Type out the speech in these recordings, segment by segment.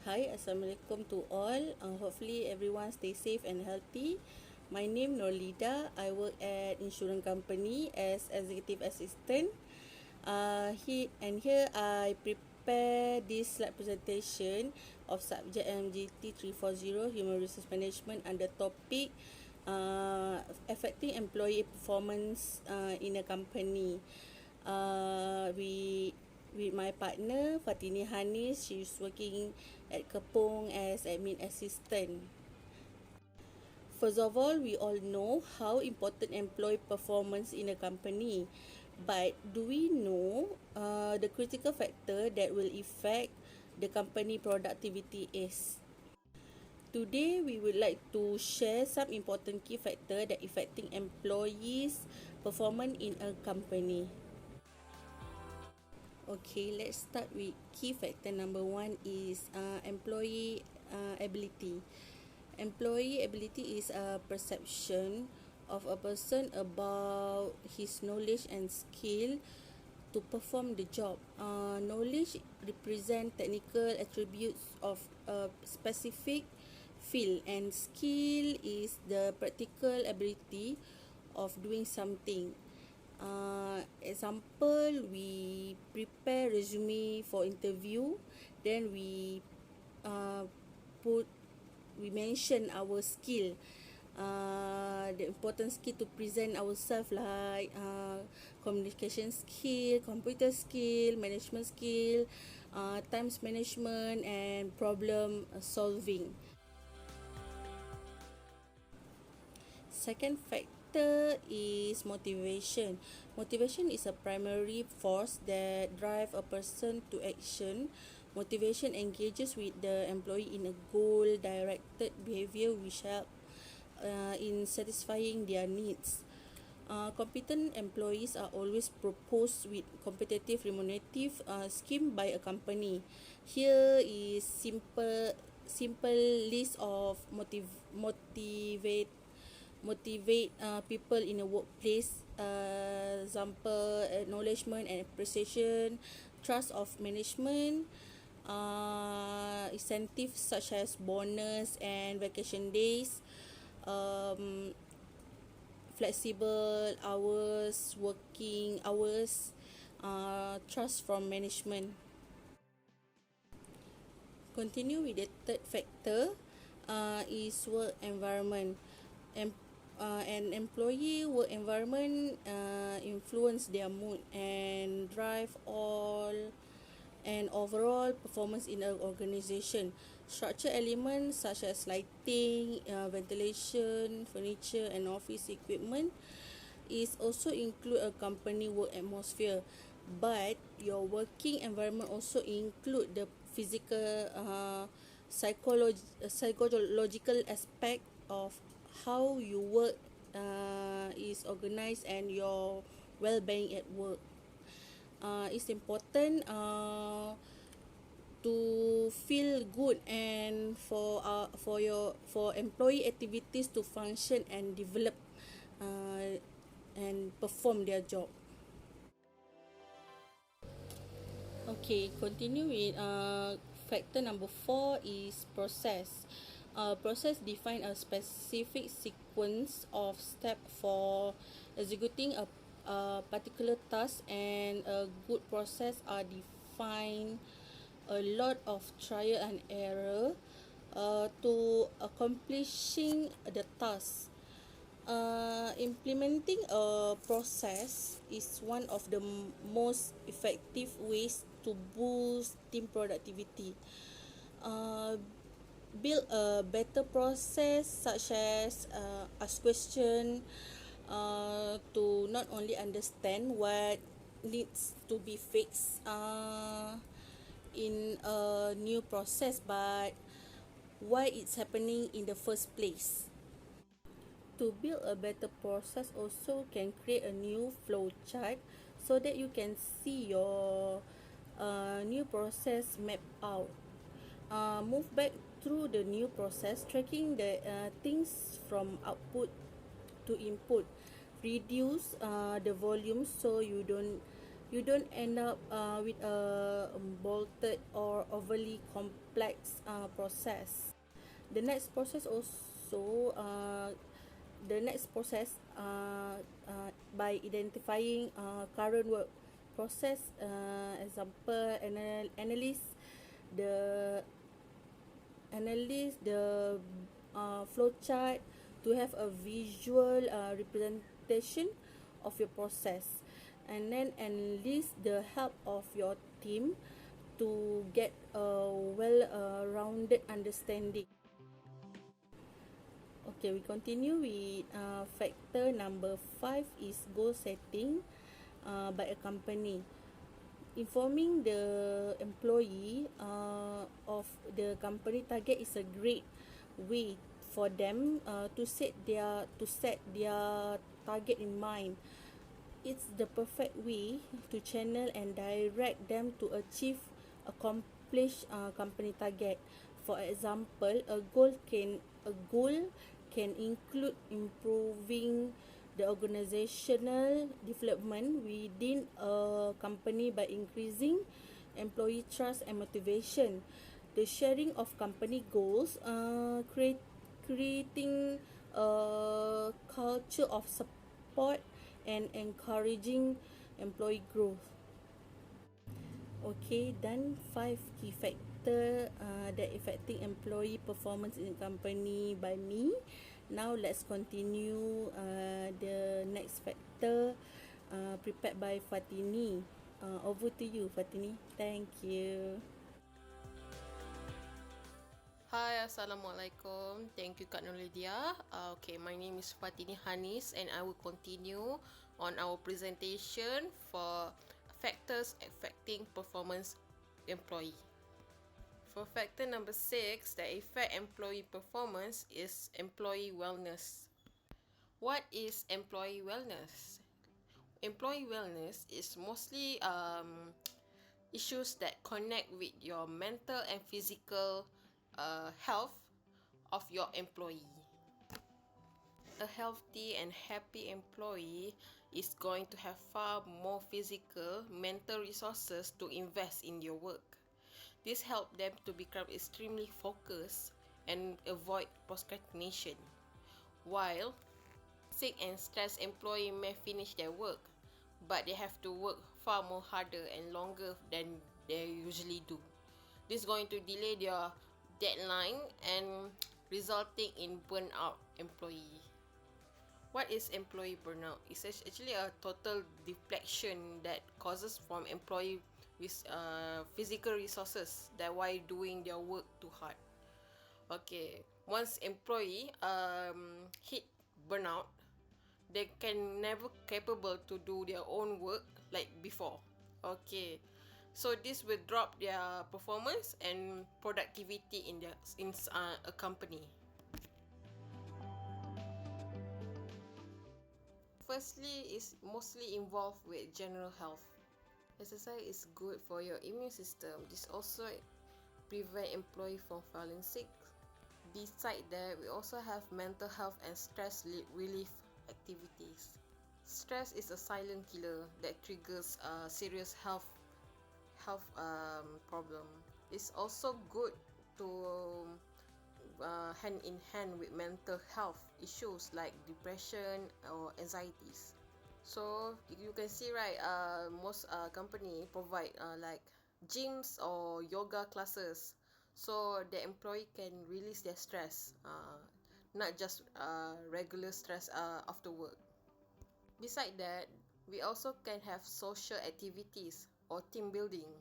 Hi, Assalamualaikum to all. Hopefully everyone stay safe and healthy. My name Norlida. I work at insurance company as executive assistant. Here I prepare this slide presentation of subject MGT340 Human Resource Management under topic affecting employee performance in a company. With my partner Fatini Hanis. She's working at Kepong as admin assistant. First of all, we all know how important employee performance in a company. But do we know the critical factor that will affect the company productivity is? Today, we would like to share some important key factor that affecting employees' performance in a company. Okay, let's start with key factor number one is employee ability. Employee ability is a perception of a person about his knowledge and skill to perform the job. Knowledge represent technical attributes of a specific field, and skill is the practical ability of doing something. Example, we prepare resume for interview, then we mention our skill, the important skill to present ourselves, like communication skill, computer skill, management skill, times management, and problem solving. Second factor is motivation. Motivation is a primary force that drives a person to action. Motivation engages with the employee in a goal-directed behavior which help in satisfying their needs. Competent employees are always proposed with competitive remunerative scheme by a company. Here is simple list of motivate people in a workplace. Example, acknowledgement and appreciation, trust of management, incentives such as bonus and vacation days, flexible hours, working hours, trust from management. Continue with the third factor, is work environment. An employee work environment influence their mood and drive all and overall performance in an organization. Structure elements such as lighting, ventilation, furniture, and office equipment is also include a company work atmosphere. But your working environment also include the physical, psychological aspect of how you work is organized and your well-being at work. It's important to feel good and for employee activities to function and develop and perform their job. Okay, continue with factor number 4 is process. Process define a specific sequence of steps for executing a particular task, and a good process are defined a lot of trial and error to accomplishing the task. Implementing a process is one of the most effective ways to boost team productivity. Build a better process such as ask question to not only understand what needs to be fixed in a new process, but why it's happening in the first place. To build a better process also can create a new flow chart so that you can see your new process map out. Move back through the new process, tracking the things from output to input. Reduce the volume so you don't You don't end up with a bolted or overly complex process. The next process also the next process by identifying current work process, example the analyze the flow chart to have a visual representation of your process, and then enlist the help of your team to get a well rounded understanding. Okay, we continue with factor number 5 is goal setting by a company. Informing the employee of the company target is a great way for them to set their target in mind. It's the perfect way to channel and direct them to accomplish company target. For example, a goal can include improving the organizational development within a company by increasing employee trust and motivation. The sharing of company goals, creating a culture of support and encouraging employee growth. Okay, then 5 key factor that affecting employee performance in the company by me. Now let's continue the next factor prepared by Fatini. Over to you, Fatini. Thank you. Hi, Assalamualaikum. Thank you, Kak Norlida. Okay, my name is Fatini Hanis and I will continue on our presentation for factors affecting performance employee. For factor number 6 that affect employee performance is employee wellness. What is employee wellness? Employee wellness is mostly issues that connect with your mental and physical health of your employee. A healthy and happy employee is going to have far more physical, mental resources to invest in your work. This helps them to become extremely focused and avoid procrastination. While sick and stressed employee may finish their work, but they have to work far more harder and longer than they usually do. This is going to delay their deadline and resulting in burnout employee. What is employee burnout? It's actually a total depletion that causes from employee with physical resources that while doing their work too hard. Okay, once employee hit burnout, they can never capable to do their own work like before. Okay, so this will drop their performance and productivity in a company. Firstly, is mostly involved with general health. Exercise is good for your immune system. This also prevent employee from falling sick. Besides that, we also have mental health and stress relief activities. Stress is a silent killer that triggers a serious health problem. It's also good to hand in hand with mental health issues like depression or anxieties. So you can see, right, most company provide like gyms or yoga classes, so the employee can release their stress, not just regular stress after work. Beside that, we also can have social activities or team building.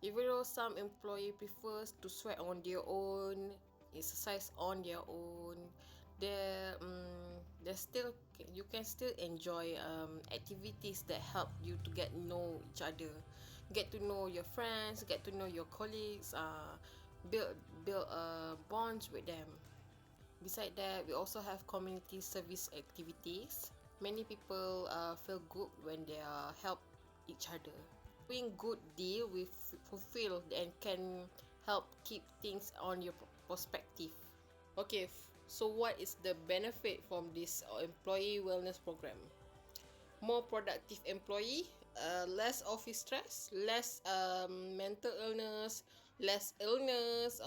Even though some employee prefers to sweat on their own, exercise on their own, there still you can still enjoy activities that help you to get know each other, get to know your friends, get to know your colleagues, build bonds with them. Beside that, we also have community service activities. Many people feel good when they help each other. Doing good deal will fulfill and can help keep things on your perspective. Okay, so what is the benefit from this employee wellness program? More productive employee, less office stress, less mental illness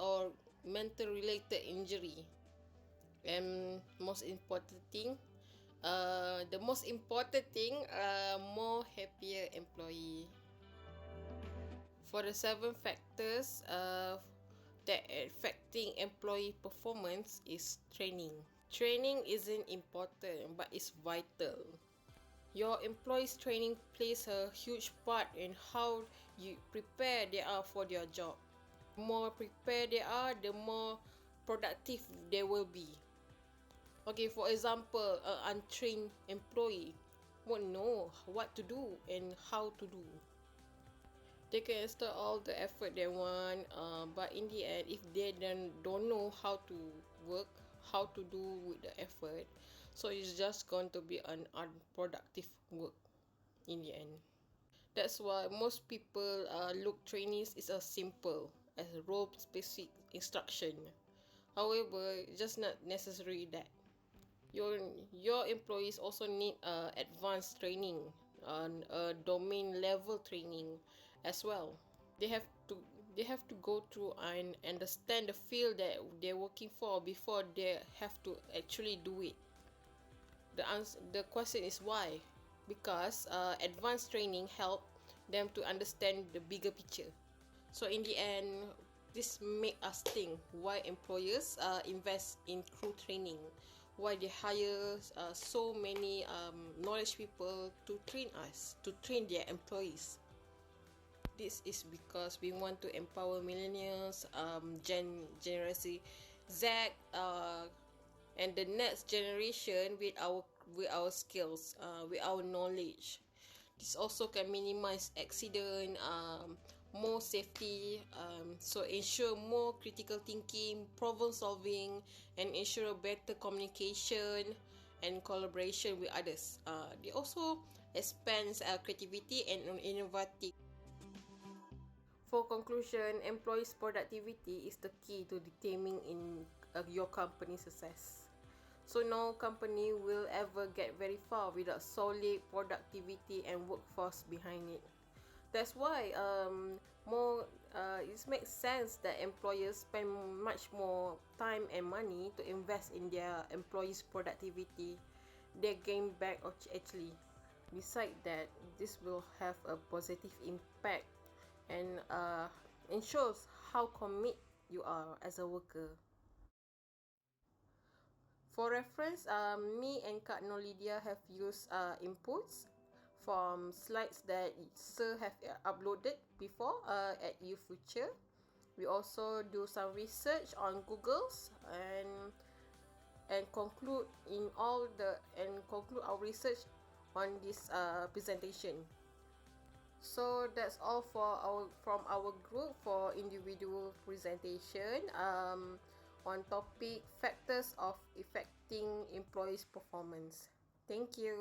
or mental related injury. And the most important thing, more happier employee. For the 7 factors that affecting employee performance is training. Training isn't important, but it's vital. Your employees' training plays a huge part in how you prepare they are for their job. The more prepared they are, the more productive they will be. Okay, for example, an untrained employee won't know what to do and how to do. They can exert all the effort they want, but in the end, if they then don't know how to work, how to do with the effort, so it's just going to be an unproductive work in the end. That's why most people look trainees is a simple as a role specific instruction. However, just not necessary that. Your your employees also need advanced training and domain level training as well. They have to they have to go through and understand the field that they're working for before they have to actually do it. The question is why? Because advanced training help them to understand the bigger picture. So in the end, this make us think why employers invest in crew training, why they hire so many knowledge people to train us, to train their employees. This is because we want to empower millennials, Generation Z, and the next generation with our skills, with our knowledge. This also can minimize accident, more safety, so ensure more critical thinking, problem solving, and ensure better communication and collaboration with others. They also expands creativity and innovative. For conclusion, employees' productivity is the key to determining in your company's success. So no company will ever get very far without solid productivity and workforce behind it. That's why it makes sense that employers spend much more time and money to invest in their employees' productivity. They gain back actually. Besides that, this will have a positive impact and ensures how committed you are as a worker. For reference, me and Kak Norlida have used inputs from slides that Sir have uploaded before at YouFuture. We also do some research on Google's and conclude our research on this presentation. So that's all from our group for individual presentation on topic factors of affecting employees' performance. Thank you.